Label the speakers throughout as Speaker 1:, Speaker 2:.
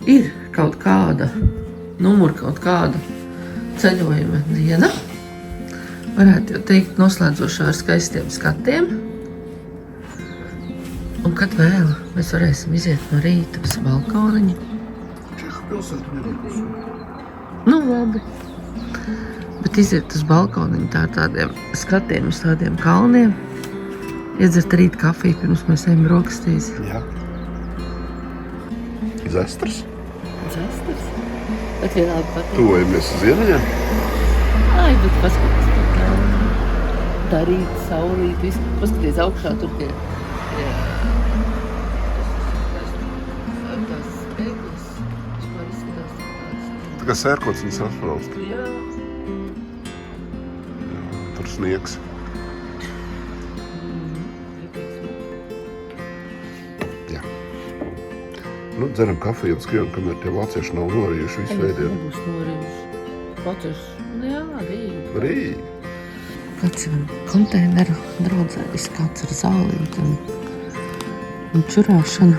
Speaker 1: ir kaut kāda numura, kaut kāda ceļojuma diena. Varētu jau teikt, noslēdzošā ar skaistiem skatiem. Un kad vēl mēs varēsim iziet no rīta uz balkoniņu?
Speaker 2: Čehu pilsētu nedodas.
Speaker 1: Nu, labi. Bet iziet uz balkoniņu tā ar tādiem skatiem uz tādiem kalniem. Iedzert rīt kafiju, pirms mēs ejam brokastīs.
Speaker 2: Jā. Zestras.
Speaker 1: Zestras? Bet vienalga patīk.
Speaker 2: Tuvojamies Ziemeļiem.
Speaker 1: Ai, bet paskaties, tā rīta, saulīt, viss. Paskaties augšā, tur tie. Tās spēklis, vispār izskatās tāds.
Speaker 2: Tā kā sērkociņas atbraukt.
Speaker 1: Jā.
Speaker 2: Tur sniegs. Jā. Nu, dzeram kafiju un skrienam, kamēr tie vācieši nav norījuši visu veidienu.
Speaker 1: Nebūs norījuši. Vācieši, nu jā, Rīga. Kāds ir konteineru draudzējis, kāds ir zālīti un čurāšana.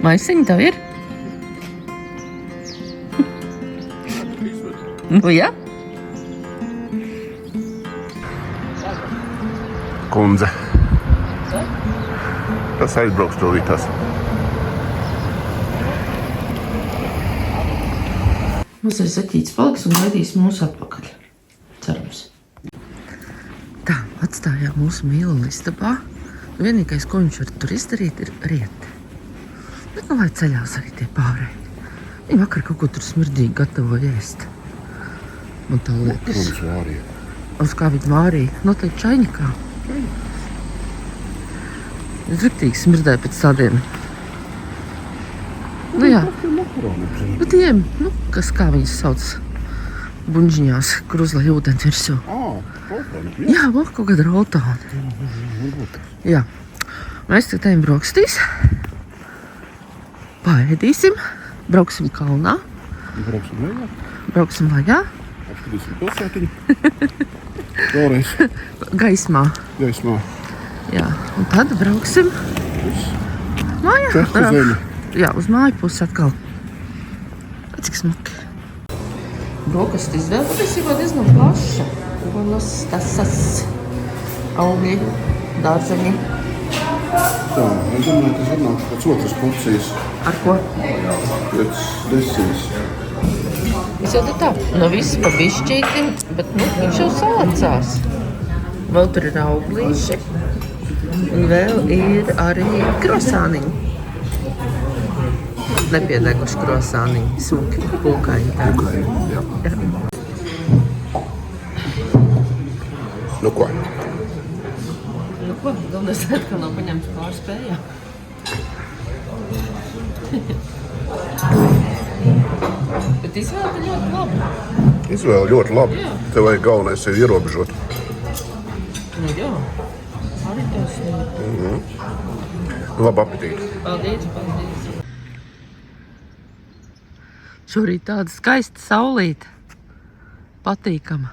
Speaker 1: Maisiņi tev ir? Nu jā.
Speaker 2: Kundze. Tas aizbrauks to vitās.
Speaker 1: Mazais zaķītis paliks un gaidīs mūsu atpakaļ. Cerams. Tā, atstājām mūsu mīlu istabā. Vienīgais, ko viņš var tur izdarīt, ir riet. Bet nu lai ceļās arī tie pārēji. Viņi vakar kaut ko tur smirdīgi gatavo ēst. Man tā liekas.
Speaker 2: Protams, vārīja.
Speaker 1: Uz kā viņi vārīja? Noteikti čainikā. Viņš riktīgi smirdēja pēc tādiem. Nu jā. Bet tiem, nu, kas kā viņas sauc buņģiņās, kur uzlai ūdens virsū.
Speaker 2: Roltoni.
Speaker 1: Jā, vēl kaut kāda roltoni. Jā. Mēs tagad ejam brokastīs. Paēdīsim. Brauksim kalnā.
Speaker 2: Brauksim lejā.
Speaker 1: Brauksim lejā.
Speaker 2: Apskatīsim pilsētiņu. Vēlreiz.
Speaker 1: Gaismā.
Speaker 2: Gaismā.
Speaker 1: Jā. Un tad brauksim. Mājā.
Speaker 2: Čehu zemi.
Speaker 1: Jā, uz māju pusi atkal. Cik smuki. Brokastu izvēle patiesībā diezgan plaša. Golas, tasas, augļi, dārzeņi.
Speaker 2: Tā, es domāju, ka sanāks pēc otras porcijas.
Speaker 1: Ar ko?
Speaker 2: Pēc 10.
Speaker 1: Es jau tā, no viss pa bišķītim, bet nu, viņš jau sācās. Vēl tur ir auglīši. Un vēl ir arī krosāniņi. Nepiedeguši krosāniņi, smuki, pulkaini.
Speaker 2: Jā. Nu ko?
Speaker 1: Nu ko, galvenais atkal nav paņemts pārspējā. Bet izvēle ļoti laba.
Speaker 2: Izvēle ļoti labi.
Speaker 1: Jā.
Speaker 2: Tev vajag galvenais sevi ierobežot.
Speaker 1: Nu jā, arī tas ir.
Speaker 2: Labu apetīti.
Speaker 1: Paldies, paldies. Šorīt tāda skaista saulīte. Patīkama.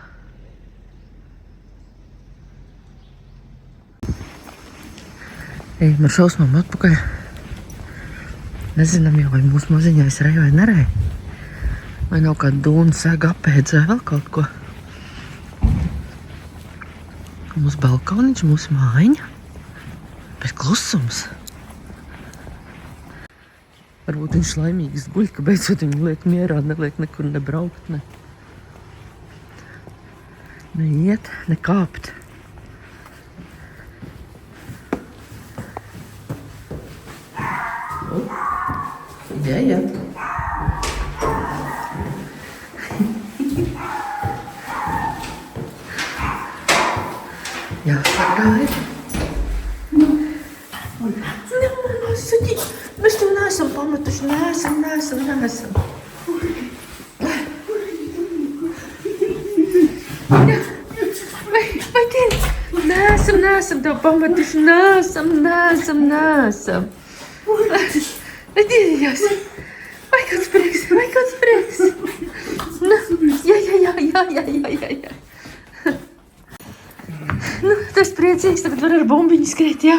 Speaker 1: Ejam ar šausmām atpakaļ. Nezinām jau, vai mūsu maziņais rej vai nerej. Vai nav kāda dūna sēga apēdz vai vēl kaut ko. Mūsu balkoniņš, mūsu mājiņa. Bet klusums. Varbūt viņš laimīgs guļ, ka beidzot viņu liek mierā, neliek nekur nebraukt, ne iet, ne kāpt. Jā. Jā, sargāja. Mēs to neesam pametuši, neesam. Vai tie? Neesam tev pametuši, neesam. Redījās. Vai kāds prieks? Jā. esi priecīgs, tagad var ar bumbiņu skriet, jā?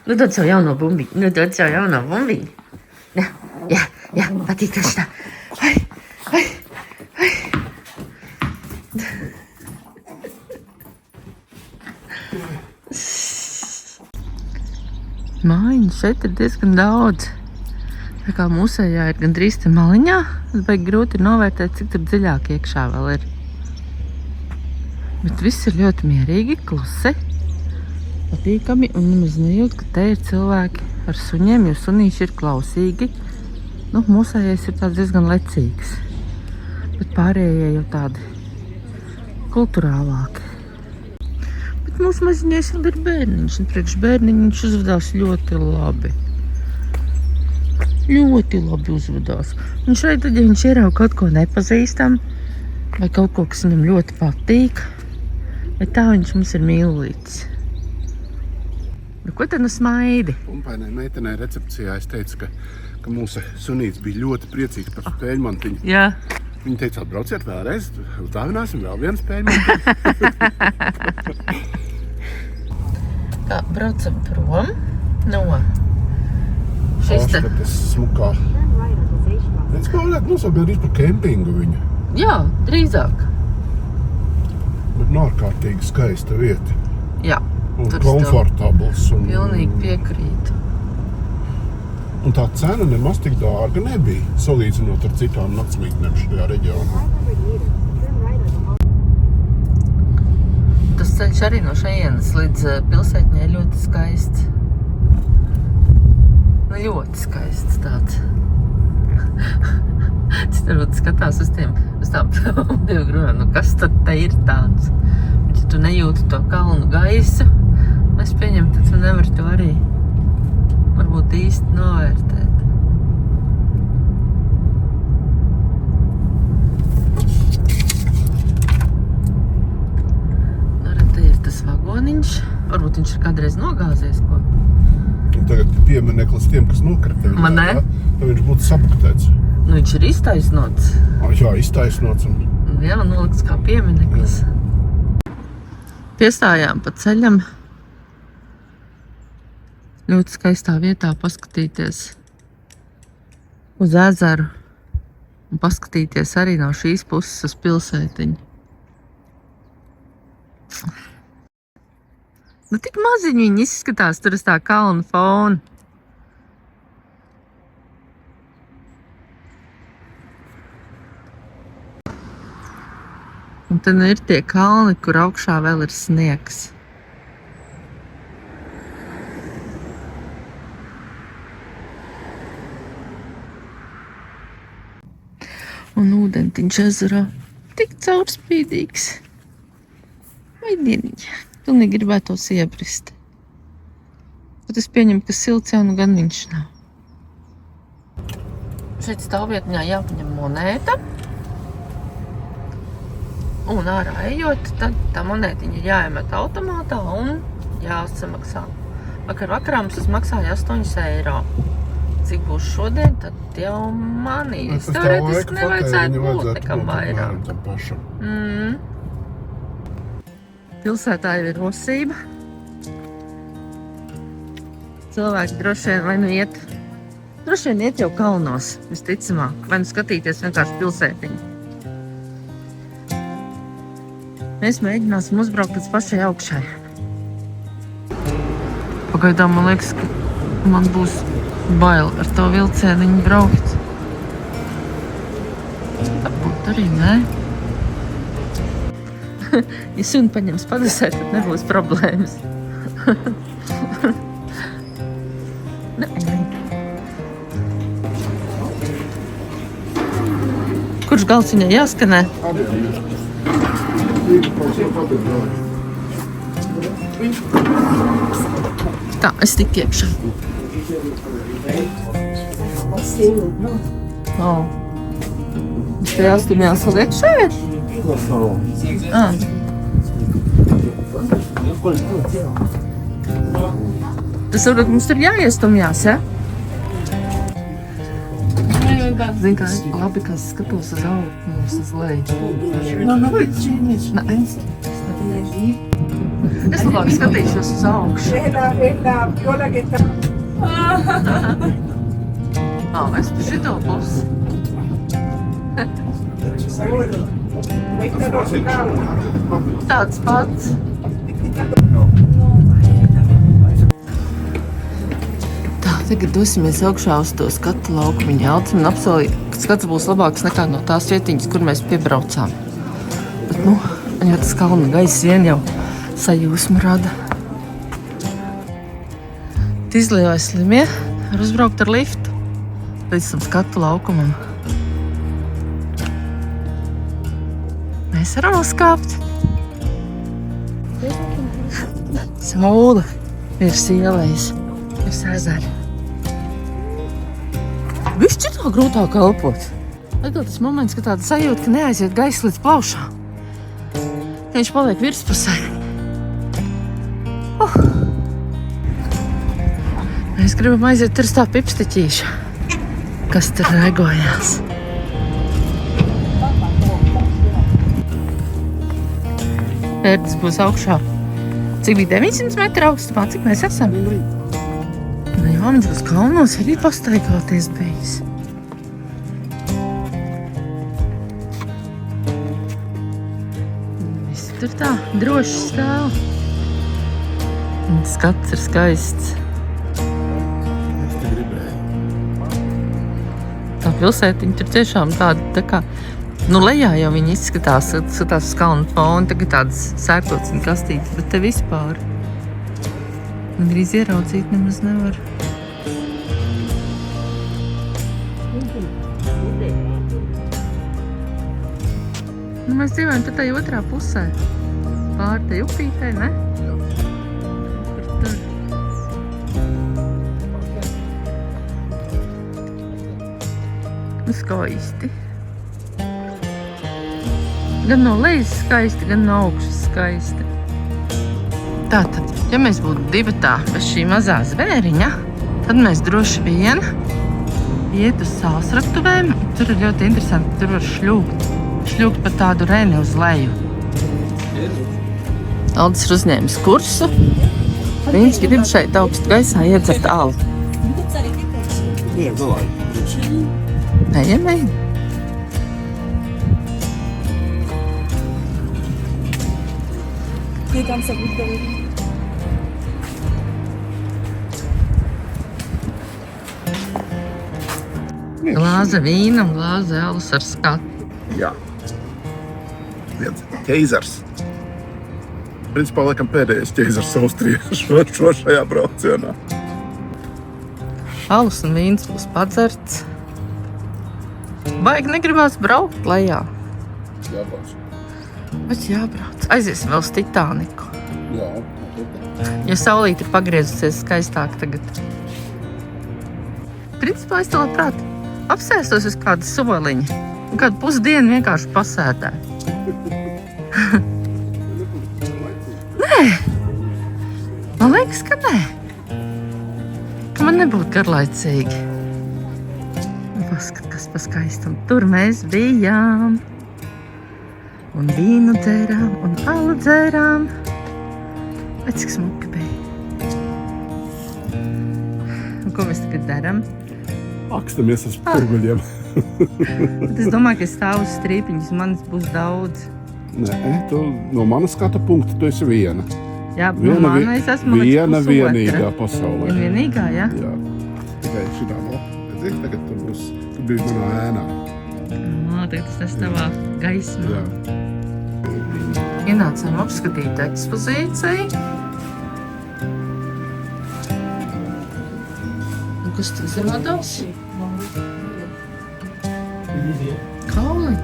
Speaker 1: Nu dod savu jauno bumbiņu. Jā, patīk tas tā. Ai. Mājiņu šeit ir diezgan daudz. Tā kā mūsējā ir gandrīz te maliņā, bet grūti ir novērtēt, cik tur dziļāk iekšā vēl ir. Bet viss ir ļoti mierīgi, klusi, patīkami un nemaz nejūt, ka te ir cilvēki ar suņiem, jo sunīši ir klausīgi. Nu, mūsējais ir tāds diezgan lecīgs, bet pārējie jau tādi kulturālāki. Bet mūsu maziņais vēl ir bērniņš, un priekš bērniņš viņš uzvedās ļoti labi. Ļoti labi uzvedās. Un šeit, tad, ja viņš ierauga kaut ko nepazīstam, vai kaut ko, kas viņam ļoti patīk, bet tā viņš mums ir mīlīts. Nu, ko tad nu smaidi?
Speaker 2: Pumpainai meitenei recepcijā es teicu, ka mūsu sunīts bija ļoti priecīgs par spēļmantiņu.
Speaker 1: Jā.
Speaker 2: Viņa teica, atbrauciet vēlreiz, uzdāvināsim vēl vienu spēļmantiņu.
Speaker 1: Tā, braucam prom no šis te.
Speaker 2: Tas smukā. Redz, kā varētu nosaukt gandrīz par kempingu viņu.
Speaker 1: Jā, drīzāk.
Speaker 2: Bet ārkārtīgi skaista vieta.
Speaker 1: Jā.
Speaker 2: Un komfortabls.
Speaker 1: Pilnīgi piekrītu.
Speaker 2: Un tā cena nemaz tik dārga nebija, salīdzinot ar citām naktsmītnēm šajā reģionā.
Speaker 1: Tas ceļš arī no šejienes līdz pilsētņai ļoti skaists. Nu, ļoti skaists tāds. Tas varbūt skatās uz tām divu grunām, nu kas tad te ir tāds? Bet ja tu nejūti to kalnu gaisu, es pieņemu, tad tu nevari to arī varbūt īsti novērtēt. Nu, te ir tas vagoniņš. Varbūt viņš ir kādreiz nogāzies, ko?
Speaker 2: Un tagad piemineklis tiem, kas nokrita.
Speaker 1: Man ne?
Speaker 2: Tad viņš būtu sabuktēts.
Speaker 1: Nu, viņš ir iztaisnots.
Speaker 2: Jā, iztaisnots.
Speaker 1: Jā, nolikts kā piemineklis. Piestājām pa ceļam. Ļoti skaistā vietā paskatīties uz ezeru un paskatīties arī no šīs puses uz pilsētiņu. Nu, tik maziņi viņi izskatās tur uz tā kalna fona. Un tad ir tie kalni, kur augšā vēl ir sniegs. Un ūdentiņš ezerā tik caurspīdīgs. Vai dieniņa, tu negribētos iebrist. Bet es pieņemu, ka silts jau nu gan viņš nav. Šeit stāvvietņā jāpaņem monēta. Un ārā ejot, tad tā monētiņa ir jāiemet automātā un jāsamaksā. Vakarā mums tas maksāja 8 eiro. Cik būs šodien, tad jau manīs. Teorētiski nevajadzētu būt nekam vairāk. Pilsētā jau ir rosība. Cilvēki droši vien vai nu iet. Droši vien iet jau kalnos, visticamāk. Vai nu skatīties vienkārši pilsētiņu. Mēs mēģināsim uzbraukt līdz pašai augšai. Pagaidām man liekas, ka man būs bail ar to vilcieniņu braukt. Varbūt arī nē. Ja suni paņems padusēt, tad nebūs problēmas. Kurš gals viņai jāskanē? Tā, es tik iekšā. Es te jāskanējās liek šeit? Tas varbūt mums tur jāiestumjās, ja? Zini, kā labi, ka es skatos uz augstu, uz leju. Es labāk skatīšos uz augšu. Es pa šito pusi. Tāds pats. Tagad dosimies augšā uz to skatu laukumiņu Jelcim un apsolīja, ka skats būs labāks nekā no tās vietiņas, kur mēs piebraucām. Bet, jau tas kalna gaiss vien jau sajūsmu rada. Izlievai slimie, var uzbraukt ar liftu līdz tam skatu laukumam. Mēs varam uzkāpt. Saule virs ielejas, virs ezera. Bišķi tā grūtāk elpot. Atkal tas moments, ka tāda sajūta, ka neaiziet gaisa līdz plaušām. Ka viņš paliek virspusē. Mēs gribam aiziet tur tā pipstiķīša, kas tur regojās. Pērtis būs augšā. Cik bija 900 metru augstumā, cik mēs esam? Jā, viņš būs kalnos arī pastaigāties bijis. Visi tur tā droši stāv. Un skats ir skaists. Tā pilsētiņa tur tiešām tāda tā kā, lejā jau viņi izskatās uz kalnu fonu, tagad tādas sērkots un kastītes, bet te vispār. Man drīz ieraudzīt nemaz nevar. Mēs dzīvojam te tai otrā pusē. Pār te upītei, ne? Jā. Tur. Skaisti. Gan no lejas skaisti, gan no augšas skaisti. Tātad, ja mēs būtu divatā bez šī mazā zvēriņa, tad mēs droši vien iet uz sālsraktuvēm. Tur ir ļoti interesanti, tur var šļūkt pa tādu reni uz leju. Aldis ir uzņēmis kursu. Viņš grib šeit augstu gaisā iedzert alu. Ejam. Glāze vīna un glāze alus ar skatu.
Speaker 2: Jā. Viens ķeizars. Principā, laikam, pēdējais ķeizars austriešu šajā braucienā.
Speaker 1: Alus un vīns būs padzerts. Baigi negribās braukt lejā.
Speaker 2: Jābrauc.
Speaker 1: Bet jābrauc. Aiziesim vēl uz Titāniku.
Speaker 2: Jā.
Speaker 1: Jo saulīte ir pagriezusies skaistāk tagad. Principā es tā labprāt apsēstos uz kādu soliņu. Kādu pusdienu vienkārši pasēdēt. Nē. Man liekas, ka nē. Ka man nebūtu garlaicīgi. Paskat, kas pa skaistam. Tur mēs bijām. Un vīnu dzērām, un alu dzērām. Vai cik smuki bija. Un ko mēs tagad darām?
Speaker 2: Akstamies uz purguļiem.
Speaker 1: Es domāju, ka stāvu uz strīpiņas, manis būs daudz.
Speaker 2: Nē, tu no manas skata punkta tu esi viena.
Speaker 1: Jā, man es esmu
Speaker 2: viena vienīgā pasaulē.
Speaker 1: Viena vienīgā, jā?
Speaker 2: Jā. Tikai šitā no. Tagad tu biji manā ēnā.
Speaker 1: Tagad tas tavā gaismā.
Speaker 2: Jā.
Speaker 1: Ienācām apskatīt ekspozīciju. Un kas tas radās? Kauli.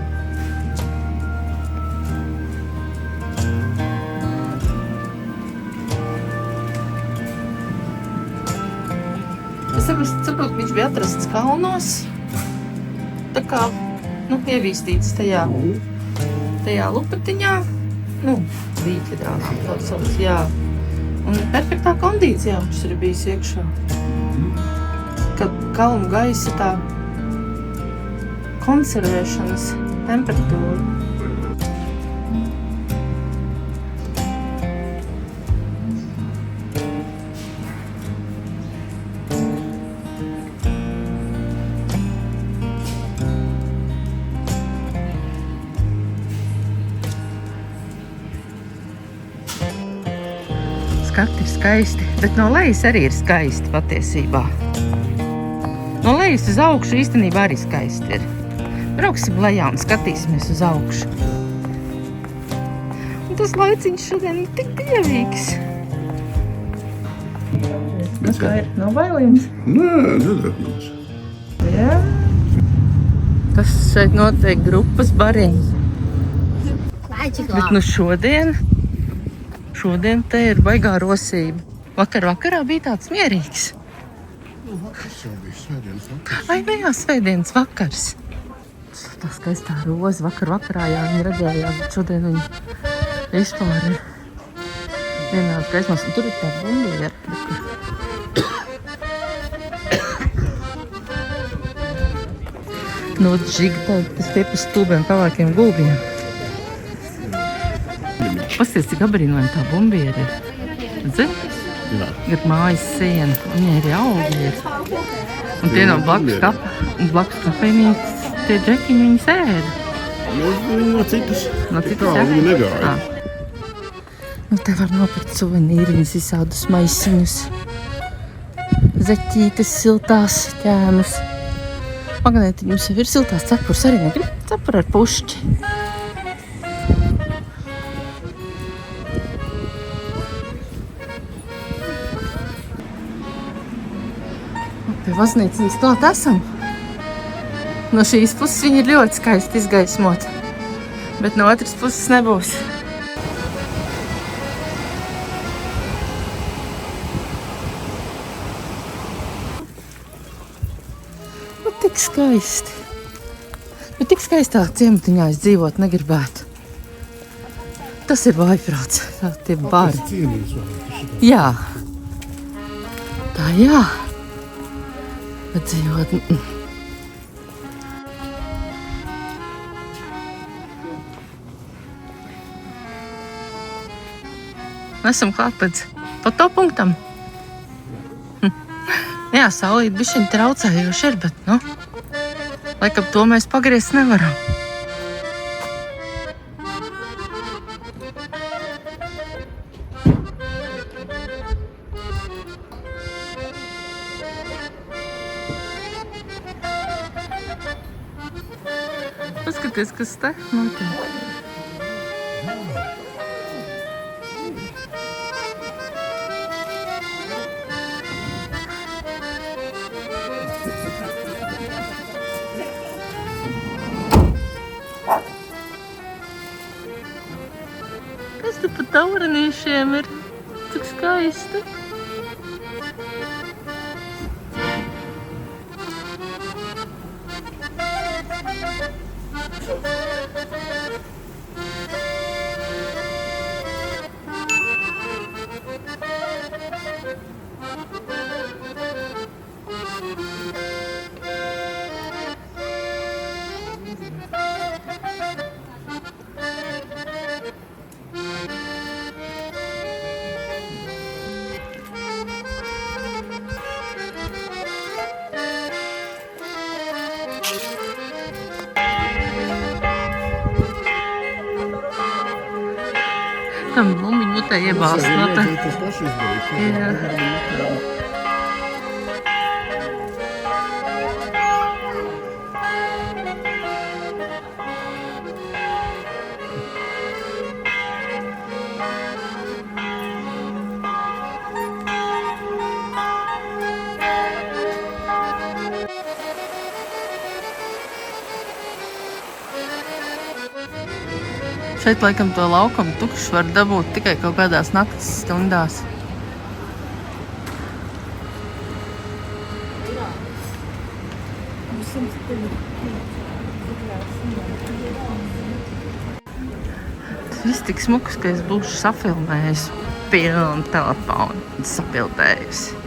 Speaker 1: Es saprotu, viņš bija atrasts kalnos. Tā kā, ievīstīts tajā lupatiņā. Vīķedrā, tā sauc, jā. Un Un perfektā kondīcijā viņš ir bijis iekšā. Ka kalnu gaisa tā konservēšanas temperatūra. Skati ir skaisti, bet no lejas arī ir skaisti patiesībā. No lejas uz augšu īstenībā arī skaisti ir. Brauksim lejā un skatīsimies uz augšu. Un tas laiciņš šodien ir tik dievīgs. Nu kā ir? Nav bailījums?
Speaker 2: Nē, nedarbinās.
Speaker 1: Jā. Tas šeit notiek grupas bariņi. Bet nu šodien te ir baigā rosība. Vakarā bija tāds mierīgs.
Speaker 2: Tas jau bija svētdienas vakars.
Speaker 1: Ai, nu jā, svētdienas vakars. Tā skaistā roza vakarā, jā, viņi redzējās, bet šodien viņi vispār ir vienādi gaismās. Un tur ir tā bumbiera. No džigta, tas tie pa stūbiem pelēkiem gulbiem. Pasties, cik abrīnojami tā bumbiera ir. Redzi?
Speaker 2: Jā.
Speaker 1: Ir mājas siena, viņai ir augi ir. Un tie no blakus kafejnīcas, tie džekiņi viņas ēda.
Speaker 2: Viņi no citas.
Speaker 1: No citas
Speaker 2: Tā, viņi negāja.
Speaker 1: Nu, te var nopirkt suvenīriņus, visādus maisiņus. Zeķītes, siltās ķēmus. Magnēti, jums jau ir siltās cepures, arī negrib cepuri ar pušķi. Pie vaznīciņas klāt esam. No šīs puses viņa ir ļoti skaisti izgaismota, bet no otras puses nebūs. Nu, tik skaisti. Nu, tik skaistā ciematiņā es dzīvot negribētu. Tas ir vājprāts, tā tie bari. Jā. Tā jā. Bet dzīvot... Esam klāt līdz fotopunktam. Jā, saulīt bišķiņ traucējoši ir, bet, nu, laikam to mēs pagriezt nevaram. Paskaties, kas te notiek. Kas te pa taurenīšiem ir? Cik skaisti. Tam bumbiņu mutē iebāzt no tā.
Speaker 2: Tas paši izdarīt.
Speaker 1: Jā. Šeit, laikam, to laukumu tukšu var dabūt tikai kaut kādās naktas stundās. Tas viss tik smuks, ka es būšu safilmējis. pilnu telefonu sapildējusi.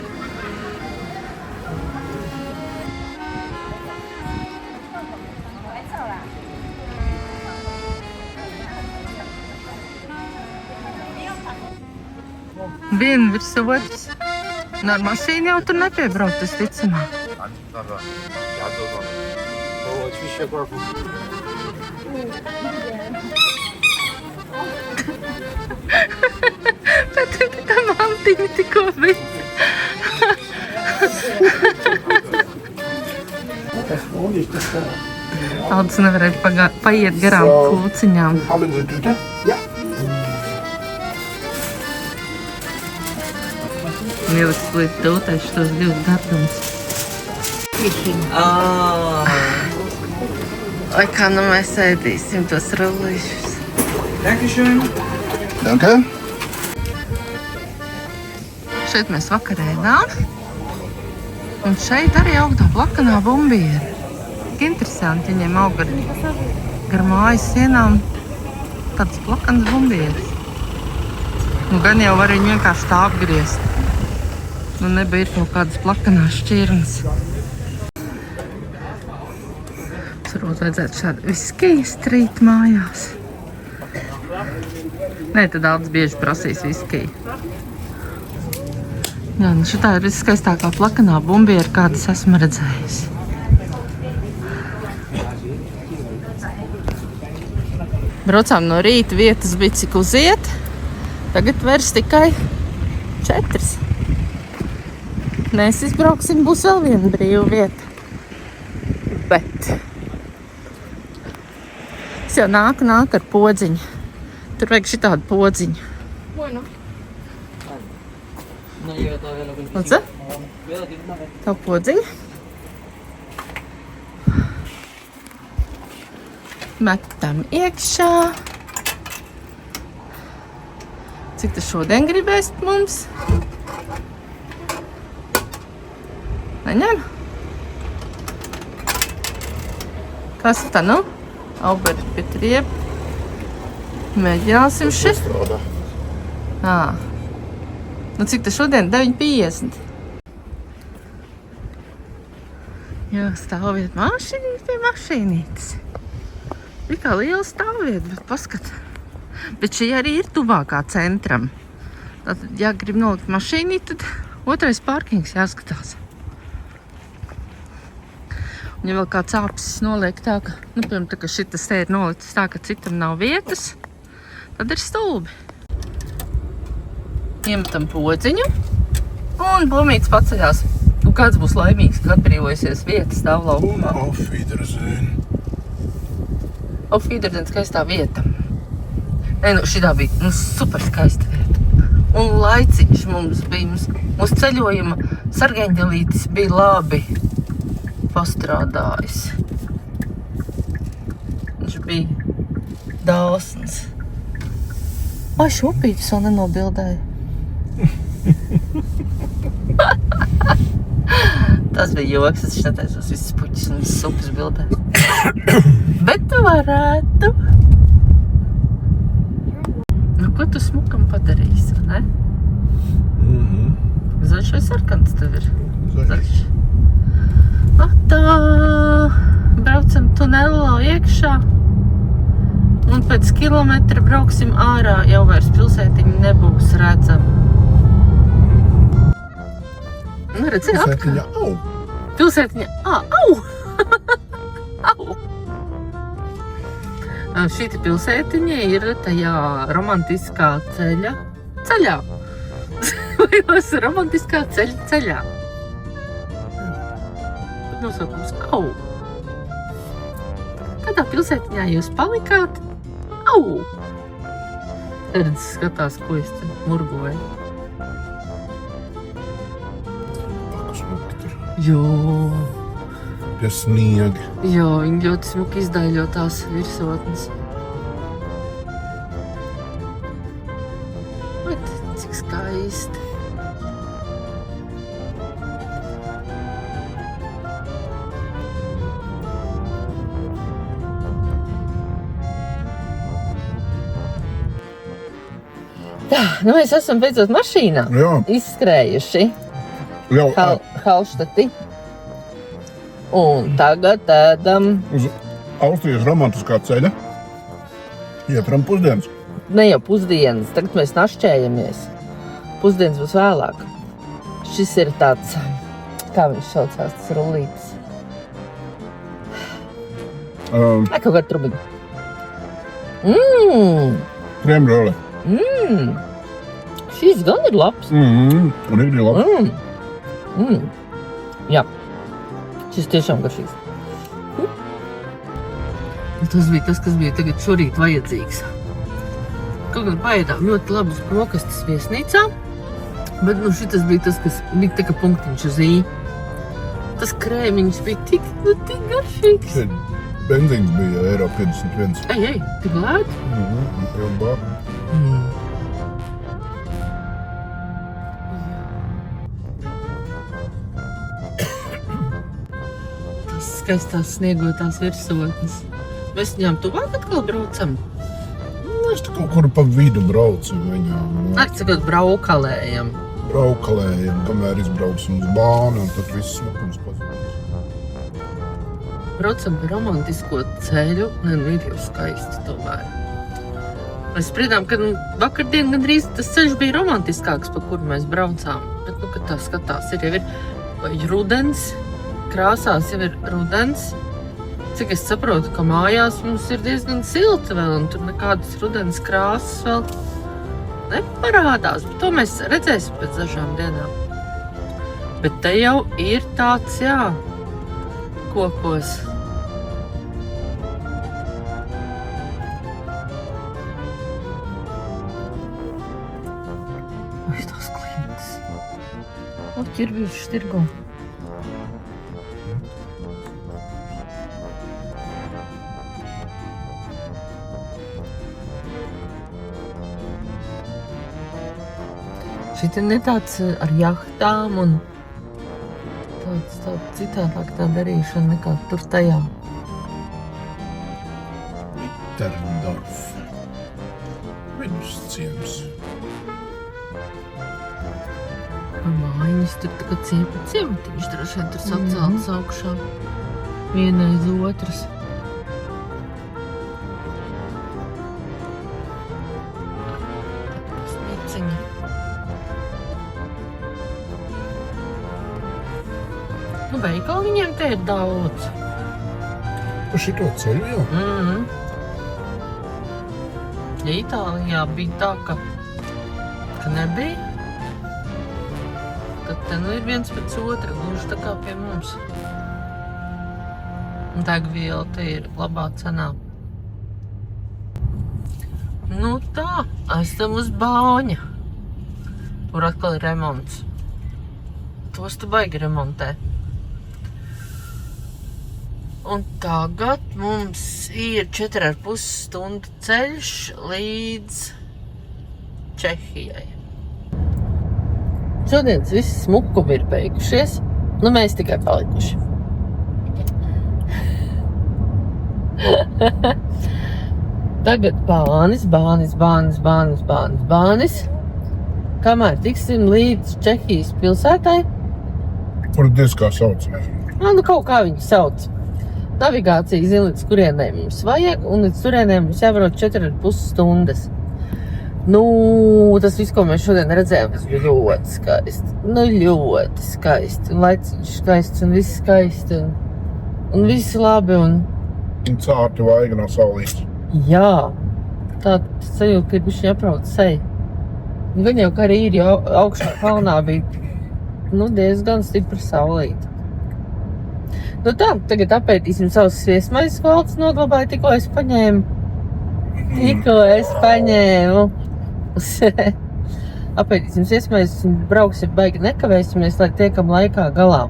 Speaker 1: Viena virs otras. Ar mašīnu jau tur nepiebraukt, tas ticamāk. Bet tā mantiņa tikko bija. Aldis nevarēja paiet garām kūciņām.
Speaker 2: Haben Sie Tüte? Ja.
Speaker 1: Lieliski līdz tūtai šitos 2 gatumus. Vai kā nu mēs ēdīsim tos rullīšus?
Speaker 2: Danke.
Speaker 1: Šeit mēs vakar ēdām. Un šeit arī aug tā plakanā bumbiera. Tik interesanti, viņiem aug gar mājas sienām tāds plakans bumbieris. Nu, gan jau var viņu vienkārši tā apgriezt. Nu, nebija kaut kādas plakanās šķirnes. Varbūt vajadzētu šādu viskiju strīt mājās. Nē, tad Aldis bieži prasīs viskiju. Jā, nu šitā ir viskaistākā plakanā bumbiera, kādas esmu redzējusi. Braucām no rīta, vietas bija cik uziet. Tagad vairs tikai 4. Mēs izbrauksim, būs vēl viena brīva vieta. Bet es jau nāku ar podziņu. Tur vajag šitādu podziņu.
Speaker 3: Bueno. No llega todavía lo que
Speaker 1: Lūdzu?
Speaker 3: Cuidado, tiene una vez.
Speaker 1: Tavu podziņu. Metam iekšā. Cik tu šodien gribēs mums? Neņem? Kas tā nu? Albert Petrieb. Mēģināsim šeit.
Speaker 2: Strādā.
Speaker 1: Nu cik tu šodien? 9,50. Jā, stāvviet mašīnīt pie mašīnītes. Ir kā liela stāvvieta, bet paskat. Bet šī arī ir tuvākā centram. Tātad, ja grib nolikt mašīnīt, tad otrais parkings jāskatās. Un ja vēl kāds āpsis noliek tā, ka, nu, piemēram, tā, ka šitas te ir noliktas tā, ka citam nav vietas, tad ir stulbi. Iemetam podziņu un bumīts paceļās. Un kāds būs laimīgs, kad atbrīvojusies vietas stāv laukumā.
Speaker 2: Auf Wiedersehen.
Speaker 1: Auf Wiedersehen, skaistā vieta. Nē, nu, šitā bija super skaista vieta. Un laiciņš mums bija, mūsu ceļojuma sargeņģelītis bija labi pastrādājis. Viņš bija dāsns. Ai, šupītis vēl nenobildēja. Tas bija joks, es netaisos visas puķis un visas supas bildē. Bet tu varētu. Nu, ko tu smukam padarīsi, vai ne? Zaļš vai sarkans tev ir? Zaļš. Atā, braucam tunelā iekšā un pēc kilometra brauksim ārā, jau vairs pilsētiņa nebūs redzama. Nu, redzi, apkārt.
Speaker 2: Au.
Speaker 1: Pilsētiņa, au! Au! Šīta pilsētiņa ir tajā romantiskā ceļā. Vai romantiskā ceļā. Nosaukums Au. Kādā pilsētiņā jūs palikāt? Au! Redz, skatās, ko es te murgoju.
Speaker 2: Smuki tur.
Speaker 1: Jo,
Speaker 2: Pie sniega.
Speaker 1: jo, viņi ļoti smuki izdaļo tās virsotnes. Bet, cik skaisti. Tā, nu mēs esam beidzot mašīnā.
Speaker 2: Jā.
Speaker 1: Izskrējuši
Speaker 2: Jau
Speaker 1: Hallštati. Un tagad ēdam,
Speaker 2: uz Austrijas romantiskā ceļa ietram pusdienas.
Speaker 1: ne jau pusdienas, tagad mēs našķējamies. Pusdienas būs vēlāk. Šis ir tāds, kā viņš saucās, tas rullītis. Kaut kā trubiņa.
Speaker 2: Kremrole.
Speaker 1: Šis gan ir labs.
Speaker 2: Rīgri labi.
Speaker 1: Jā, šis tiešām garšīgs. Tas bija tas, kas bija tagad šorīt vajadzīgs. Kaut gan paēdām ļoti labas brokastis viesnīcā, bet nu šitas bija tas, kas bija tā kā punktiņš uz ī. Tas krēmiņš bija tik garšīgs.
Speaker 2: Šeit benzīns bija eiro 51.
Speaker 1: Ej, tik lēti.
Speaker 2: Jau bāk.
Speaker 1: Tas skaistās sniegotās virsotnes. Mēs viņām tuvāk atkal braucam.
Speaker 2: Mēs te kaut kur pa vidu braucam viņām.
Speaker 1: Nakts braukalējam.
Speaker 2: Braukalējam, kamēr izbrauksim uz bāni, un tad viss smukums pazudīs.
Speaker 1: Braucam pa romantisko ceļu, un ir jau skaisti tomēr. Mēs spriedām, ka vakardien gandrīz tas ceļš bija romantiskāks, pa kuru mēs braucām. Bet, kad tā skatās, ir jau vai rudens, krāsās jau ir rudens. Cik es saprotu, ka mājās mums ir diezgan silti vēl, un tur nekādas rudens krāsas vēl neparādās. Bet to mēs redzēsim pēc dažām dienām. Bet te jau ir tāds, kokos. Vai tās klītas? O, ķirbīši štirgo. Šeit ir ne tāds ar jahtām un tāds citādāk tā darīšana nekā tur tajā.
Speaker 2: Terndorf. Vidus ciems.
Speaker 1: Mājiņas tur tā kā ciematiņš droši vien tur saceltas augšā. Viena aiz otras. Pasnieciņa. Veikali viņiem te ir daudz.
Speaker 2: Pa šito ceļu jau?
Speaker 1: Ja Itālijā bija tā, ka nebija, tad te ir viens pēc otra, gluži tā kā pie mums. Un degviela te ir labā cenā. Nu tā, esam uz Bāņa. Tur atkal ir remonts. Tos tu baigi remontē. Un tagad mums ir 4,5 stundu ceļš līdz Čehijai. Šodienas visi smukumi ir beigušies, nu mēs tikai palikuši. Tagad Bānis. Kamēr tiksim līdz Čehijas pilsētai.
Speaker 2: Kur diez kā sauc, nezinu.
Speaker 1: Nu kaut kā viņi sauc. Navigācija zina, līdz kurienai mums vajag, un līdz turienai mums jābrauc 4,5 stundas. Nu, tas viss, ko mēs šodien redzējām, tas bija ļoti skaisti. Nu, ļoti skaisti. Un laiciņš skaists, un viss skaisti, un viss labi, un...
Speaker 2: Un cārti vaiga no saulītes.
Speaker 1: Jā, tā sajūta, ka ir bišķi jāprauc seju. Un gan jau, ka arī ir jau augšā kalnā bija, diezgan stipra saulīte. Nu tā, tagad apēdīsim savus sviestmaizes valdes noglabāju, tikko es paņēmu. Apēdīsim sviestmaizes un brauksim baigi nekavēsimies, lai tiekam laikā galā.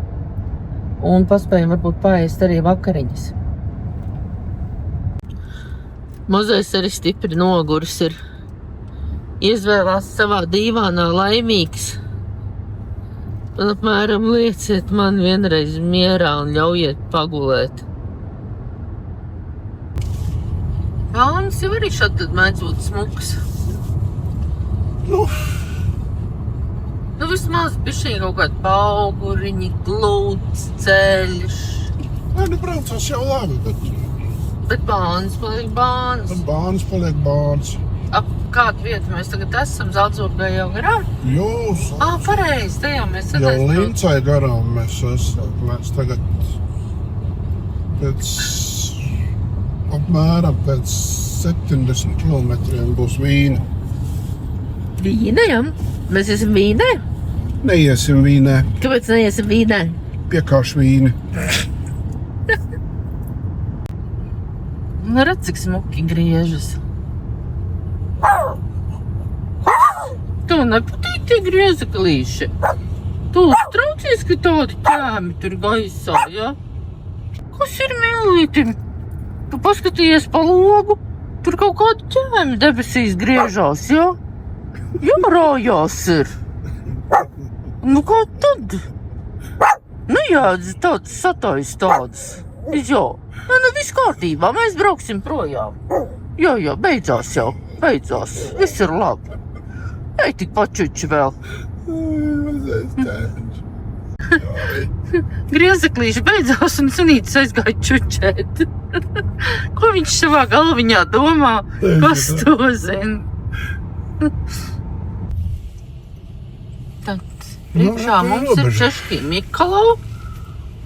Speaker 1: Un paspējam varbūt paēst arī vakariņas. Mazais arī stipri noguris ir. Izvēlās savā dīvānā laimīgs. Un apmēram lieciet man vienreiz mierā un ļaujiet pagulēt. Kalns jau arī šad tad mēdz būt smuks. Nu, vismaz bišķiņ kaut kādi pauguriņi, glūts, ceļš.
Speaker 2: Nē, nu braucās jau labi,
Speaker 1: Bet bānis paliek bānis.
Speaker 2: bāns paliek bāns.
Speaker 1: Ap kādu vietu mēs tagad esam? Zeldzurgai jau garām?
Speaker 2: Jūs
Speaker 1: Pareizi, te jau mēs
Speaker 2: jau Lincai garām mēs esam. Mēs tagad apmēram pēc 70 kilometriem būs Vīna.
Speaker 1: Vīnējam? Mēs esam Vīnē?
Speaker 2: Neiesim Vīnē,
Speaker 1: Kāpēc neiesim Vīnē?
Speaker 2: piekāš Vīni.
Speaker 1: Nu, redz, cik smuki griežas. Tev nepatīk tie griezaklīši? Tu uztraucies, ka tādi ķēmi tur gaisā, ja? Kas ir millītim? Tu paskatījies pa logu, tur kaut kādi ķēmi debesīs griežās, ja? Jārājās ir. Nu, kā tad? Nu, jādz tāds satais tāds. Jā. Nu, viss kārtībā, mēs brauksim projām. Jā, beidzās jau. Beidzās. Viss ir labi. Ej, tik pačuči vēl. Griezaklīši beidzās un sunītis aizgāja čučēt. Ko viņš savā galviņā domā? Kas to zina? Tad priekšā mums ir Češkī Mikalau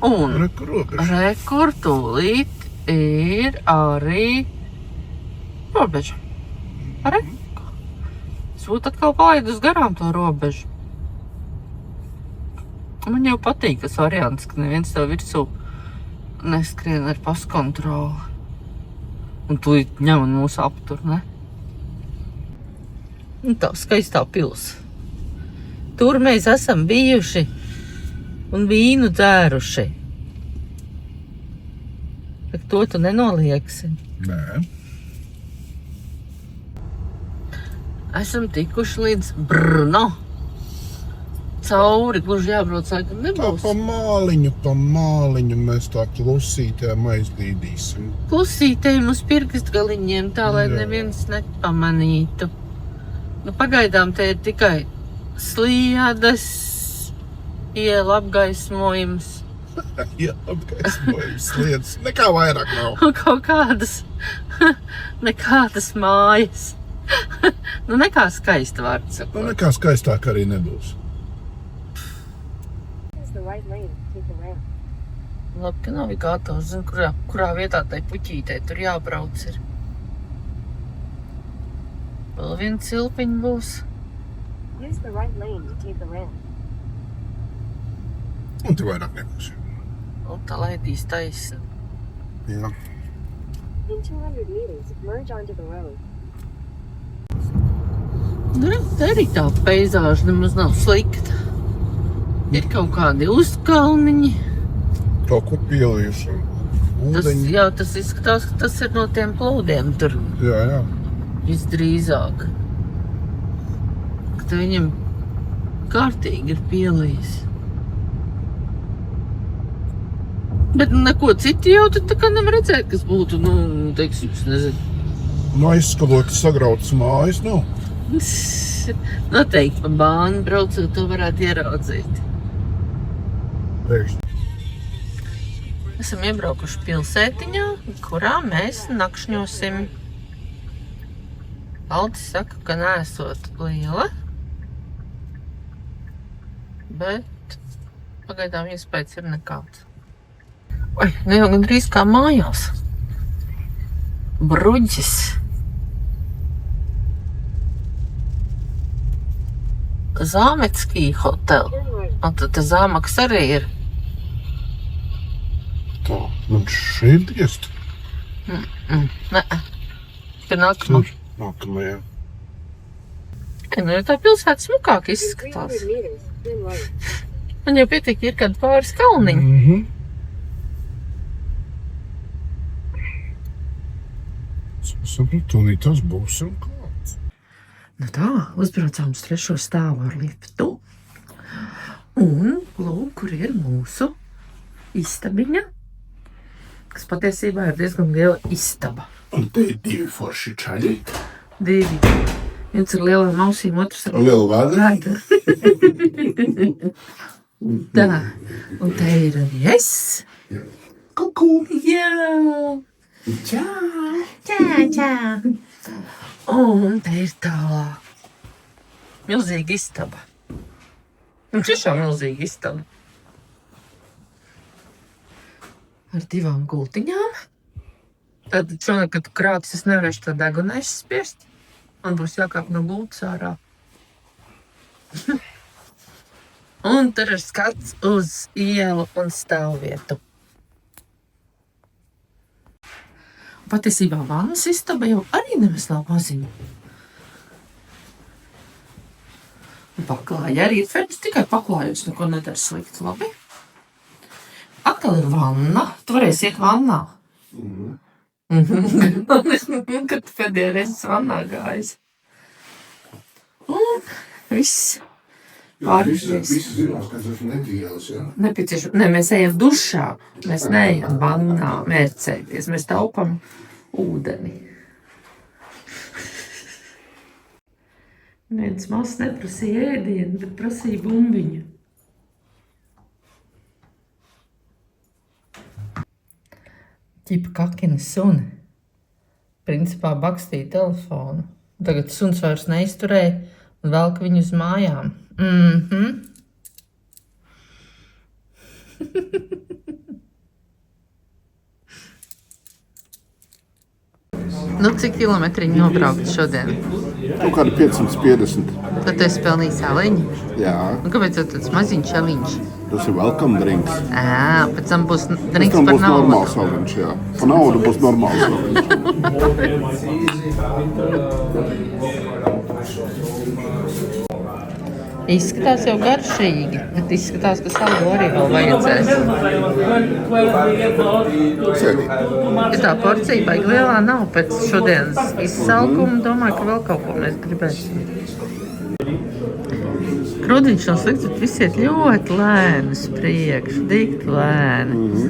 Speaker 1: un rekur tūlīt ir arī robeža. Reku. Es būtu atkal palaidus garām to robežu. Man jau patīk tas variants, ka neviens tev virsū neskrien ar paskontroli. Un tūlīt ņem un mūs aptur, ne? Un tā skaistā pils. Tur mēs esam bijuši un vīnu dzēruši. Bet to tu nenolieksi.
Speaker 2: Nē.
Speaker 1: Esam tikuši līdz Brno. Cauri, gluži jābrauc, laikam
Speaker 2: Tā
Speaker 1: nebūs.
Speaker 2: pa māliņu mēs tā klusītēm aizdīdīsim.
Speaker 1: Klusītēm uz pirkstgaliņiem, tā lai
Speaker 2: Jā.
Speaker 1: neviens nepamanītu. Nu, pagaidām te ir tikai sliedes, iela apgaismojums
Speaker 2: Jā, apgaismojums lietas. Nekā vairāk nav.
Speaker 1: un kaut nekādas mājas. Nu, nekā skaista vārds.
Speaker 2: Nu, nekā skaistāk arī nebūs.
Speaker 1: Labi, ka navigators zina, kurā vietā tai puķītei tur jābrauc ir. Vēl viena cilpiņa būs.
Speaker 4: Use the right lane to take the ramp.
Speaker 2: Un te vairāk nebūs.
Speaker 1: Un tā laidīs taisni.
Speaker 2: Jā.
Speaker 4: In 200 meters, merge onto the road.
Speaker 1: Nu, te arī tā peizāža nemaz nav slikta. Ir kaut kādi uzkalniņi.
Speaker 2: Kaut kur pielījuši. Ūdeņi.
Speaker 1: Tas izskatās, ka tas ir no tiem plūdiem tur
Speaker 2: Jā.
Speaker 1: visdrīzāk. Ka te viņam kārtīgi ir pielījis. Bet neko citu jau tad tā kā nevar redzēt, kas būtu, teiksim, es nezinu.
Speaker 2: Nu, aizskalot sagrautas mājas, nu.
Speaker 1: Noteikti pa bānu braucot to varētu ieraudzīt.
Speaker 2: Pēkšņi.
Speaker 1: Esam iebraukuši pilsētiņā, kurā mēs nakšņosim. Aldis saka, ka neesot liela, bet pagaidām iespējas ir nekāds. Oi, ne jau gandrīz kā mājās. Bruģis. Zāmeckī hotel. Un tad Zāmaks arī ir.
Speaker 2: Tā, man šeit iest.
Speaker 1: Nē, pie nākamā.
Speaker 2: Nākamajā.
Speaker 1: Nu, jau tā pilsēta smukāk izskatās.
Speaker 4: 300 meters, then right.
Speaker 1: Man jau pietiek, ir kādi pāris kalniņi.
Speaker 2: Sapratu, un tas būs un klāt.
Speaker 1: Nu tā, uzbraucām uz 3. stāvu ar liftu. Un, lūk, kur ir mūsu istabiņa, kas patiesībā ir diezgan liela istaba.
Speaker 2: Un te ir 2 forši čaļi.
Speaker 1: 2 Viens ar lielām ausīm, otrs ar
Speaker 2: Liela vēdra.
Speaker 1: Tā, un te ir arī es.
Speaker 2: Kuku.
Speaker 1: Jā!
Speaker 2: Čau.
Speaker 1: Čā. Un te ir tā milzīga istaba. Un tiešām milzīga istaba. Ar 2 gultiņām. Tad šonakt, kad tu krātis, es nevarēšu tā deguna aizspiest. Man būs jākāp no gultas ārā. Un tur ir skats uz ielu un stāvvietu. Patiesībā vannas istaba jau arī nemaz nav maziņa. Paklāja arī ir fertis, tikai paklājums neko nedara slikti, labi? Atkal ir vanna. Tu varēsi iet vannā. Kad tu pēdējā reizes vannā gājas. Un viss. Pārvies.
Speaker 2: Visi zinās, ka tas nedēļas, jā?
Speaker 1: Nepieciešams. Ne, mēs ejam dušā. Mēs neejam vannā mērcēties. Mēs taupam ūdeni. Viens mazs neprasīja ēdienu, bet prasīja bumbiņu. Ķipa kakina suni. Principā bakstīja telefonu. Tagad suns vairs neizturēja un velk viņu uz mājām. Nu, cik kilometriņu nobraukt šodien?
Speaker 2: Kaut kādi 550.
Speaker 1: Tad tu esi pelnījis aliņu?
Speaker 2: Jā,
Speaker 1: Un kāpēc tev tāds maziņš aliņš?
Speaker 2: tas ir welcome drinks.
Speaker 1: Pēc tam būs
Speaker 2: Pēc
Speaker 1: drinks
Speaker 2: tam
Speaker 1: par
Speaker 2: būs
Speaker 1: naudu.
Speaker 2: normāls aliņš, jā. Pa naudu būs normāls aliņš.
Speaker 1: Izskatās jau garšīgi, bet izskatās, ka saldu arī vēl vajadzēs.
Speaker 2: Sēdīt.
Speaker 1: Ja tā porcija baigi lielā nav pēc šodienas izsalkuma, domāju, ka vēl kaut ko mēs gribēsim. Krūdiņš nav slikts, bet viss iet ļoti lēni uz priekšu, dikti lēni.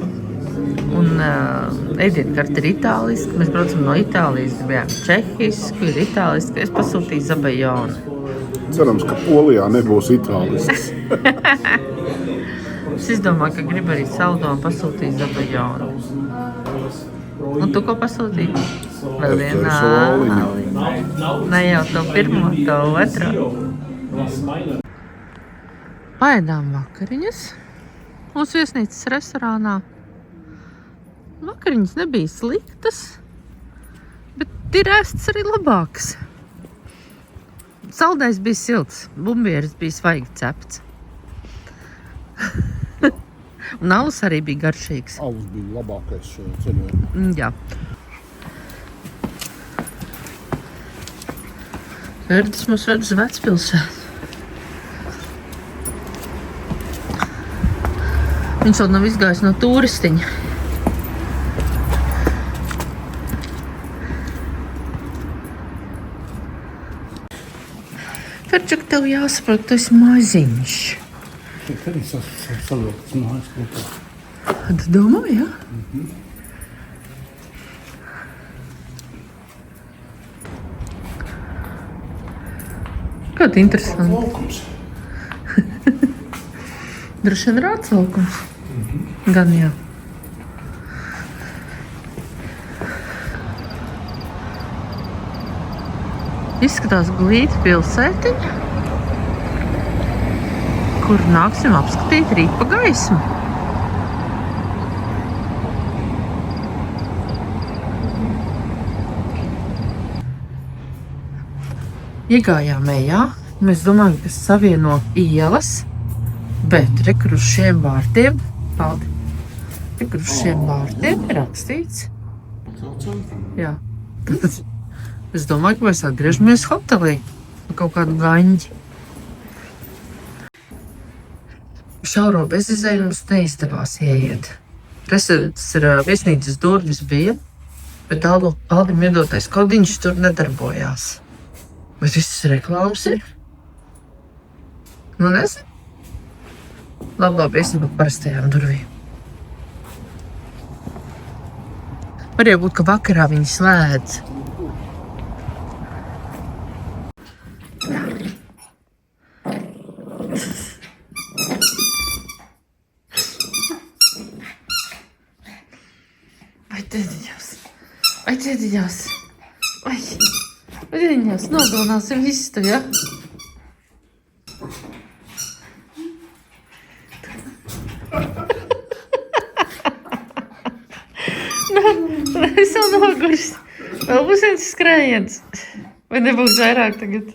Speaker 1: Un ēdienkarte ir itāliska, mēs braucam no Itālijas, gribējām čehisku, ir itāliska, es pasūtīju zabajonu.
Speaker 2: Cerams, ka Polijā nebūs itālisks.
Speaker 1: Es izdomāju, ka gribu arī saldo un pasūtīju zabajonu. Un tu ko pasūtīji? Vēl
Speaker 2: Es
Speaker 1: viena
Speaker 2: soliņu.
Speaker 1: aliņa. Ne jau to pirmo, to otro. Paēdām vakariņas mūsu viesnīcas restorānā. Vakariņas nebija sliktas, bet ir ēstas arī labākas. Saldais bija silts, bumbieris bija svaigi cepts. Un alus arī bija garšīgs.
Speaker 2: Alus bija labākais šajā ceļojumā.
Speaker 1: Jā. Erdis mums ved uz vecpilsētu. Viņš vēl nav izgājis no turistiņa. Ferčak, tev jāsaprot, tu esi maziņš.
Speaker 2: Šeit arī savilktas mājas kopā.
Speaker 1: Tu domā, jā? Kāda interesanta.
Speaker 2: Laukums.
Speaker 1: Droši vien rāds laukums. Gan jā. Izskatās glīta pilsētiņa, kur nāksim apskatīt rīt pa gaismu. Iegājām ejā. Mēs domājam, ka savieno ielas, bet rekur uz šiem vārtiem, paldi, rekur uz šiem vārtiem ir rakstīts. Jā. Es domāju, ka mēs atgriežamies hotelī ar kaut kādu gaņģi. Šauro bezizēju mums neizdevās ieiet. Tas ir viesnīcas durvis bija, bet Aldim iedotais kodiņš tur nedarbojās. Bet visas reklāmas ir. Nu, nezinu. Labi, iesim pa parastajām durvīm. Var jau būt, ka vakarā viņi slēdz. Dievs! Ai, Dievs! Ai, viņas nogalināsim visu, ja? Es jau noguris. Vēl būs viens skrējiens. Vai nebūs vairāk tagad?